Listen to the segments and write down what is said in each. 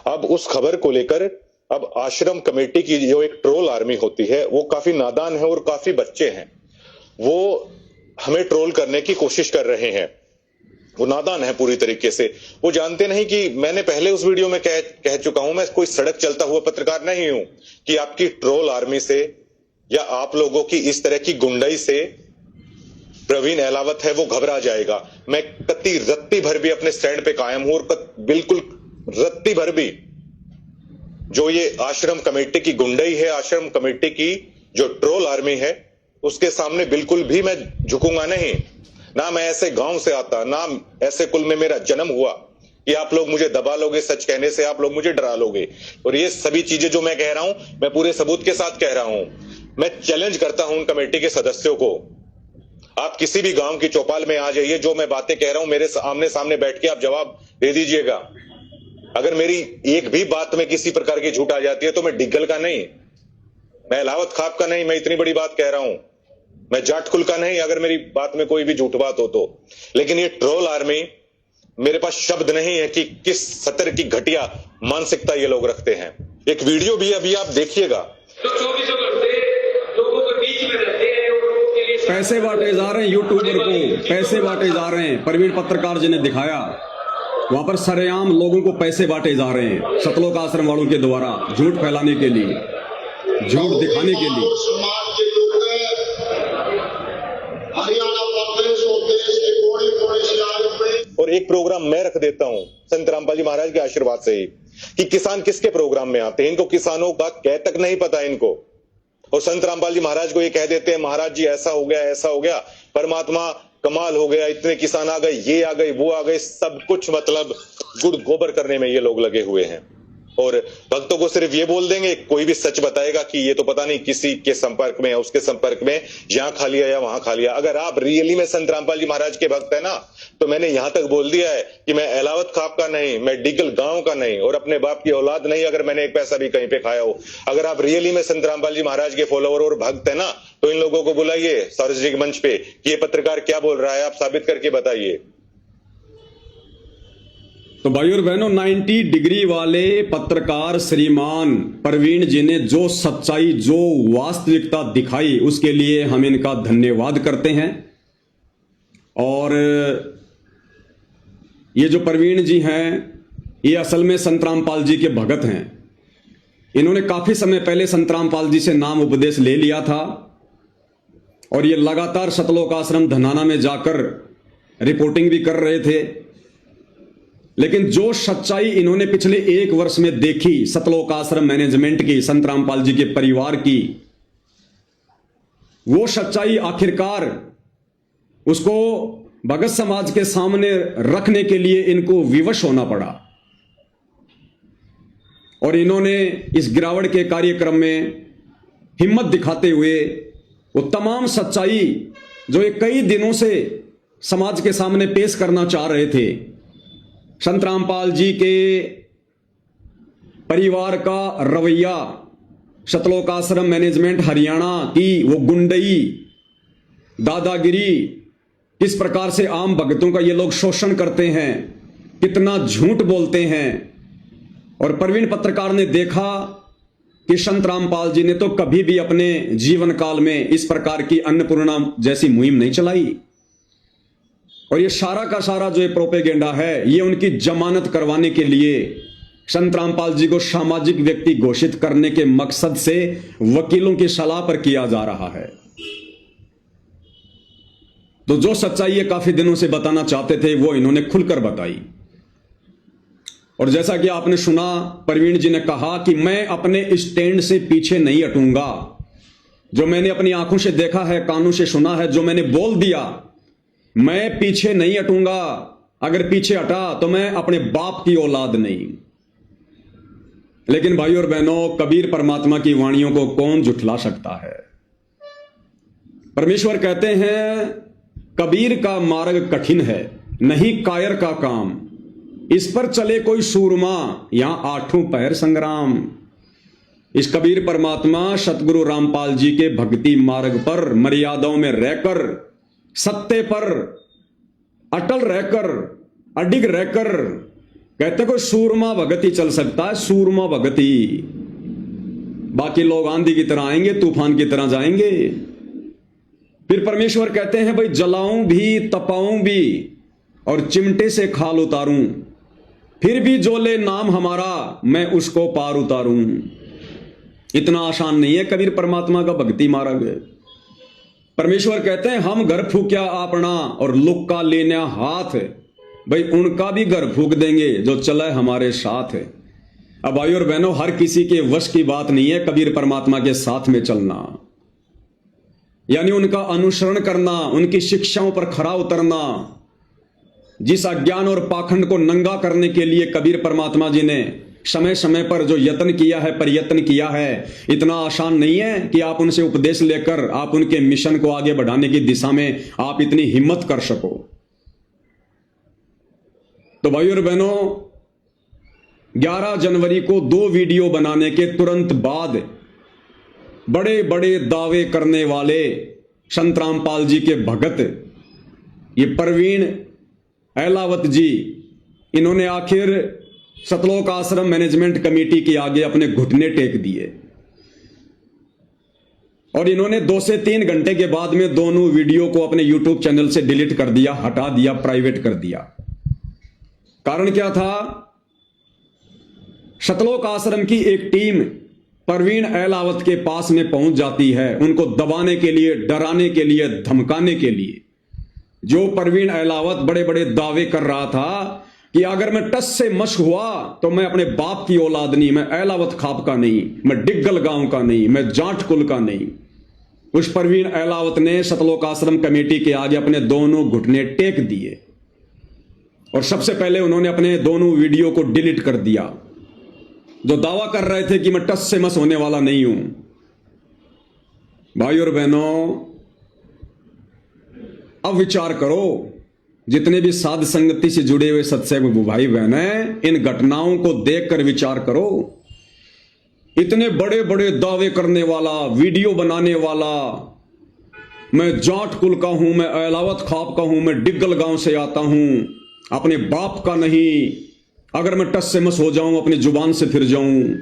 अब उस खबर को लेकर अब आश्रम कमेटी की जो एक ट्रोल आर्मी होती है वो काफी नादान है और काफी बच्चे हैं, वो हमें ट्रोल करने की कोशिश कर रहे हैं। वो नादान है पूरी तरीके से। वो जानते नहीं कि मैंने पहले उस वीडियो में कह चुका हूं, मैं कोई सड़क चलता हुआ पत्रकार नहीं हूं कि आपकी ट्रोल आर्मी से या आप लोगों की इस तरह की गुंडाई से प्रवीण अहलावत है वो घबरा जाएगा। मैं कत्ती रत्ती भर भी अपने स्टैंड पे कायम हूं और बिल्कुल रत्ती भर भी जो ये आश्रम कमेटी की गुंडाई है, आश्रम कमेटी की जो ट्रोल आर्मी है, उसके सामने बिल्कुल भी मैं झुकूंगा नहीं। ना मैं ऐसे गांव से आता, ना ऐसे कुल में मेरा जन्म हुआ कि आप लोग मुझे दबा लोगे, सच कहने से आप लोग मुझे डरा लोगे। और ये सभी चीजें जो मैं कह रहा हूं, मैं पूरे सबूत के साथ कह रहा हूं। मैं चैलेंज करता हूं उन कमेटी के सदस्यों को, आप किसी भी गांव की चौपाल में आ जाइए, जो मैं बातें कह रहा हूं मेरे आमने सामने बैठ के आप जवाब दे दीजिएगा। अगर मेरी एक भी बात में किसी प्रकार की झूठ आ जाती है तो मैं डिग्गल का नहीं, मैं अहलावत खाप का नहीं, मैं इतनी बड़ी बात कह रहा हूं। मैं जाट कुल का नहीं अगर मेरी बात में कोई भी झूठ बात हो तो। लेकिन ये ट्रोल आर्मी, मेरे पास शब्द नहीं है कि किस सतर की घटिया मानसिकता ये लोग रखते हैं। एक वीडियो भी अभी आप देखिएगा। तो 24 घंटे लोगों के बीच में रहते हैं और लोगों के लिए पैसे बांटे जा रहे हैं, यूट्यूबर को पैसे बांटे जा रहे हैं। प्रवीण पत्रकार जी ने दिखाया, वहां पर सरेआम लोगों को पैसे बांटे जा रहे हैं सतलोक आश्रम वालों के द्वारा, झूठ फैलाने के लिए, झूठ दिखाने के लिए। समाज के लोग हरियाणा प्रदेश और देश के कोने कोने से आए हुए। और एक प्रोग्राम मैं रख देता हूं संत रामपाल जी महाराज के आशीर्वाद से ही कि किसान किसके प्रोग्राम में आते हैं। इनको किसानों का कह तक नहीं पता इनको। और संत रामपाल जी महाराज को ये कह देते हैं, महाराज जी ऐसा हो गया, ऐसा हो गया, परमात्मा कमाल हो गया, इतने किसान आ गए, ये आ गए, वो आ गए, सब कुछ मतलब गुड़ गोबर करने में ये लोग लगे हुए हैं। और भक्तों को सिर्फ ये बोल देंगे, कोई भी सच बताएगा कि ये तो पता नहीं किसी के संपर्क में है, उसके संपर्क में, यहां खा लिया या वहां खा लिया। अगर आप रियली में संत रामपाल जी महाराज के भक्त है ना, तो मैंने यहां तक बोल दिया है कि मैं अहलावत खाप का नहीं, मैं डिगल गांव का नहीं और अपने बाप की औलाद नहीं अगर मैंने एक पैसा भी कहीं पे खाया हो। अगर आप रियली में संत रामपाल जी महाराज के फॉलोअर और भक्त है ना, तो इन लोगों को बुलाइए सार्वजनिक मंच पे कि ये पत्रकार क्या बोल रहा है, आप साबित करके बताइए। तो भाई और बहनों, 90 डिग्री वाले पत्रकार श्रीमान प्रवीण जी ने जो सच्चाई, जो वास्तविकता दिखाई, उसके लिए हम इनका धन्यवाद करते हैं। और ये जो प्रवीण जी हैं, ये असल में संत रामपाल जी के भगत हैं। इन्होंने काफी समय पहले संत रामपाल जी से नाम उपदेश ले लिया था और ये लगातार सतलोक आश्रम धनाना में जाकर रिपोर्टिंग भी कर रहे थे। लेकिन जो सच्चाई इन्होंने पिछले 1 वर्ष में देखी सतलोक आश्रम मैनेजमेंट की, संत रामपाल जी के परिवार की, वो सच्चाई आखिरकार उसको भगत समाज के सामने रखने के लिए इनको विवश होना पड़ा। और इन्होंने इस गिरावट के कार्यक्रम में हिम्मत दिखाते हुए वो तमाम सच्चाई जो ये कई दिनों से समाज के सामने पेश करना चाह रहे थे, संत रामपाल जी के परिवार का रवैया, सतलोक आश्रम मैनेजमेंट हरियाणा की वो गुंडई, दादागिरी, किस प्रकार से आम भक्तों का ये लोग शोषण करते हैं, कितना झूठ बोलते हैं। और प्रवीण पत्रकार ने देखा कि संत रामपाल जी ने तो कभी भी अपने जीवन काल में इस प्रकार की अन्नपूर्णा जैसी मुहिम नहीं चलाई। और ये सारा का सारा जो ये प्रोपेगेंडा है, ये उनकी जमानत करवाने के लिए, संत रामपाल जी को सामाजिक व्यक्ति घोषित करने के मकसद से वकीलों की सलाह पर किया जा रहा है। तो जो सच्चाई ये काफी दिनों से बताना चाहते थे वो इन्होंने खुलकर बताई। और जैसा कि आपने सुना, प्रवीण जी ने कहा कि मैं अपने स्टैंड से पीछे नहीं हटूंगा। जो मैंने अपनी आंखों से देखा है, कानों से सुना है, जो मैंने बोल दिया, मैं पीछे नहीं हटूंगा। अगर पीछे हटा तो मैं अपने बाप की औलाद नहीं। लेकिन भाई और बहनों, कबीर परमात्मा की वाणियों को कौन झुठला सकता है। परमेश्वर कहते हैं, कबीर का मार्ग कठिन है, नहीं कायर का काम, इस पर चले कोई सूरमा, यहां 8 पहर संग्राम। इस कबीर परमात्मा सतगुरु रामपाल जी के भक्ति मार्ग पर मर्यादाओं में रहकर, सत्य पर अटल रहकर, अडिग रहकर कहते कोई सूरमा भगत ही चल सकता है, सूरमा भगत ही। बाकी लोग आंधी की तरह आएंगे, तूफान की तरह जाएंगे। फिर परमेश्वर कहते हैं भाई जलाऊं भी, तपाऊं भी और चिमटे से खाल उतारूं, फिर भी जो ले नाम हमारा मैं उसको पार उतारूं। इतना आसान नहीं है कबीर परमात्मा का भक्ति मार्ग। परमेश्वर कहते हैं हम घर फूक्या आपना और लुक्का लेना हाथ, भाई उनका भी घर फूक देंगे जो चला हमारे साथ है। अब भाई और बहनों, हर किसी के वश की बात नहीं है कबीर परमात्मा के साथ में चलना, यानी उनका अनुसरण करना, उनकी शिक्षाओं पर खरा उतरना। जिस अज्ञान और पाखंड को नंगा करने के लिए कबीर परमात्मा जी ने समय समय पर जो यत्न किया है, प्रयत्न किया है, इतना आसान नहीं है कि आप उनसे उपदेश लेकर आप उनके मिशन को आगे बढ़ाने की दिशा में आप इतनी हिम्मत कर सको। तो भाई और बहनों, 11 जनवरी को 2 वीडियो बनाने के तुरंत बाद बड़े बड़े दावे करने वाले संत रामपाल जी के भगत ये प्रवीण अहलावत जी, इन्होंने आखिर सतलोक आश्रम मैनेजमेंट कमेटी के आगे अपने घुटने टेक दिए और इन्होंने 2 से 3 घंटे के बाद में दोनों वीडियो को अपने यूट्यूब चैनल से डिलीट कर दिया, हटा दिया, प्राइवेट कर दिया। कारण क्या था? सतलोक आश्रम की एक टीम प्रवीण अहलावत के पास में पहुंच जाती है, उनको दबाने के लिए, डराने के लिए, धमकाने के लिए। जो प्रवीण अहलावत बड़े बड़े दावे कर रहा था कि अगर मैं टस से मश्क हुआ तो मैं अपने बाप की औलाद नहीं, मैं अहलावत खाप का नहीं, मैं डिग्गल गांव का नहीं, मैं जाट कुल का नहीं। उस प्रवीण अहलावत ने सतलोक आश्रम कमेटी के आगे अपने दोनों घुटने टेक दिए और सबसे पहले उन्होंने अपने दोनों वीडियो को डिलीट कर दिया। जो दावा कर रहे थे कि मैं टस से मस होने वाला नहीं हूं। भाई और बहनों, अब विचार करो, जितने भी साध संगति से जुड़े हुए सत्संग भाई बहन हैं, इन घटनाओं को देखकर विचार करो। इतने बड़े बड़े दावे करने वाला, वीडियो बनाने वाला, मैं जाट कुल का हूं, मैं अहलावत खाप का हूं, मैं डिग्गल गांव से आता हूं, अपने बाप का नहीं, अगर मैं टस से मस हो जाऊं अपनी जुबान से फिर जाऊं।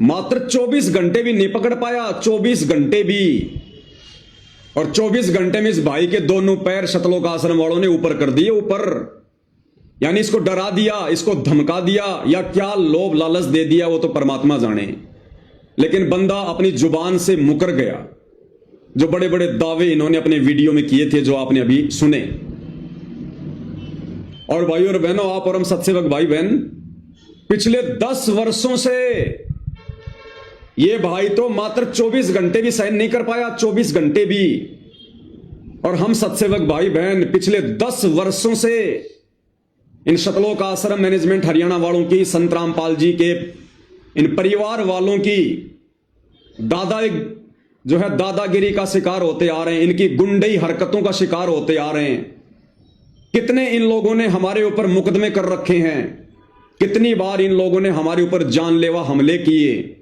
मात्र 24 घंटे भी नहीं पकड़ पाया, 24 घंटे भी। और 24 घंटे में इस भाई के दोनों पैर सतलोक आश्रम वालों ने ऊपर कर दिए, ऊपर। यानी इसको डरा दिया, इसको धमका दिया, या क्या लोभ लालच दे दिया वो तो परमात्मा जाने, लेकिन बंदा अपनी जुबान से मुकर गया। जो बड़े बड़े दावे इन्होंने अपने वीडियो में किए थे, जो आपने अभी सुने। और भाई और बहनों, आप और हम सत्सेवक भाई बहन, पिछले 10 वर्षों से ये भाई तो मात्र 24 घंटे भी सहन नहीं कर पाया, 24 घंटे भी। और हम सत्सेवक भाई बहन पिछले 10 वर्षों से इन सतलोक आश्रम मैनेजमेंट हरियाणा वालों की, संत रामपाल जी के इन परिवार वालों की दादागिरी का शिकार होते आ रहे हैं, इनकी गुंडई हरकतों का शिकार होते आ रहे हैं। कितने इन लोगों ने हमारे ऊपर मुकदमे कर रखे हैं, कितनी बार इन लोगों ने हमारे ऊपर जानलेवा हमले किए,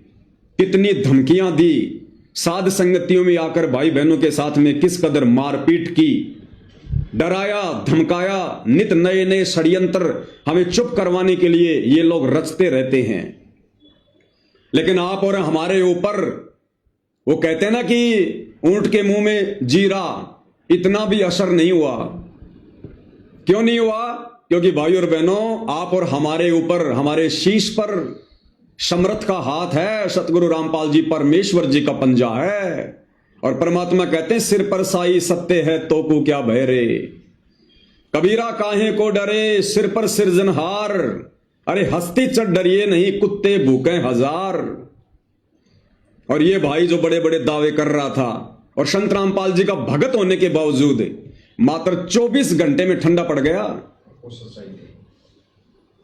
कितनी धमकियां दी, साध संगतियों में आकर भाई बहनों के साथ में किस कदर मारपीट की, डराया, धमकाया, नित नए नए षड्यंत्र हमें चुप करवाने के लिए ये लोग रचते रहते हैं। लेकिन आप और हमारे ऊपर, वो कहते हैं ना कि ऊंट के मुंह में जीरा, इतना भी असर नहीं हुआ। क्यों नहीं हुआ? क्योंकि भाई और बहनों, आप और हमारे ऊपर, हमारे शीश पर समर्थ का हाथ है, सतगुरु रामपाल जी परमेश्वर जी का पंजा है। और परमात्मा कहते हैं सिर पर साई सत्य है तो को क्या भय रे, कबीरा काहे को डरे, सिर पर सिरजनहार, अरे हस्ती चढ़ डरिए नहीं, कुत्ते भूखे हजार। और ये भाई जो बड़े बड़े दावे कर रहा था और संत रामपाल जी का भगत होने के बावजूद मात्र 24 घंटे में ठंडा पड़ गया।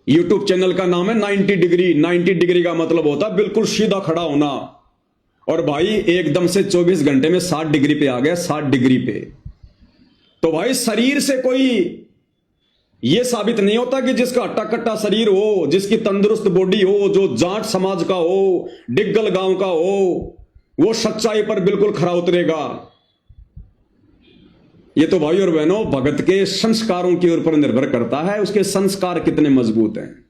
यूट्यूब चैनल का नाम है 90 डिग्री। 90 डिग्री का मतलब होता है बिल्कुल सीधा खड़ा होना। और भाई एकदम से 24 घंटे में 60 डिग्री पे आ गया, 60 डिग्री पे। तो भाई शरीर से कोई यह साबित नहीं होता कि जिसका हट्टा कट्टा शरीर हो, जिसकी तंदुरुस्त बॉडी हो, जो जाट समाज का हो, डिग्गल गांव का हो, वो सच्चाई पर बिल्कुल खरा उतरेगा। ये तो भाई और बहनों भगत के संस्कारों के ऊपर निर्भर करता है, उसके संस्कार कितने मजबूत हैं।